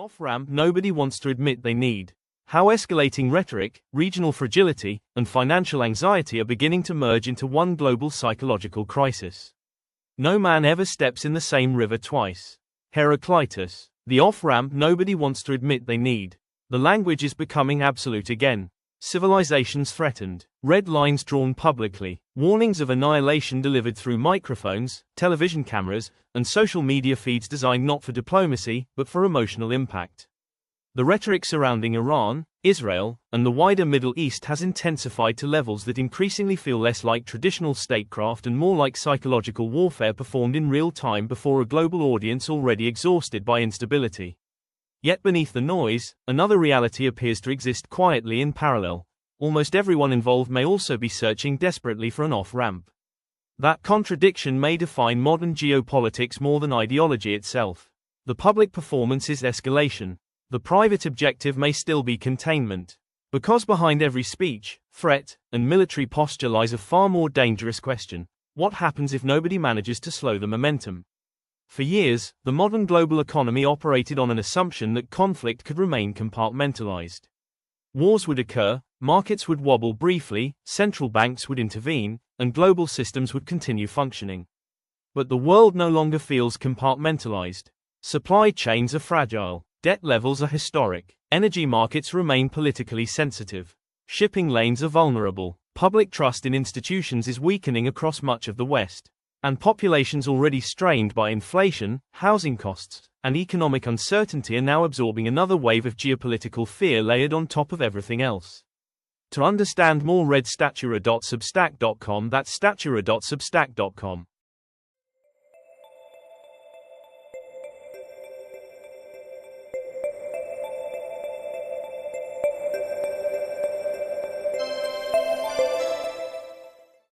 off-ramp nobody wants to admit they need. How escalating rhetoric, regional fragility, and financial anxiety are beginning to merge into one global psychological crisis. No man ever steps in the same river twice. Heraclitus. The off-ramp nobody wants to admit they need. The language is becoming absolute again. Civilizations threatened. Red lines drawn publicly. Warnings of annihilation delivered through microphones, television cameras, and social media feeds designed not for diplomacy, but for emotional impact. The rhetoric surrounding Iran, Israel, and the wider Middle East has intensified to levels that increasingly feel less like traditional statecraft and more like psychological warfare performed in real time before a global audience already exhausted by instability. Yet beneath the noise, another reality appears to exist quietly in parallel. Almost everyone involved may also be searching desperately for an off-ramp. That contradiction may define modern geopolitics more than ideology itself. The public performance is escalation. The private objective may still be containment. Because behind every speech, threat, and military posture lies a far more dangerous question: what happens if nobody manages to slow the momentum? For years, the modern global economy operated on an assumption that conflict could remain compartmentalized. Wars would occur, markets would wobble briefly, central banks would intervene, and global systems would continue functioning. But the world no longer feels compartmentalized. Supply chains are fragile. Debt levels are historic. Energy markets remain politically sensitive. Shipping lanes are vulnerable. Public trust in institutions is weakening across much of the West. And populations already strained by inflation, housing costs, and economic uncertainty are now absorbing another wave of geopolitical fear layered on top of everything else. To understand more, read statura.substack.com. That's statura.substack.com.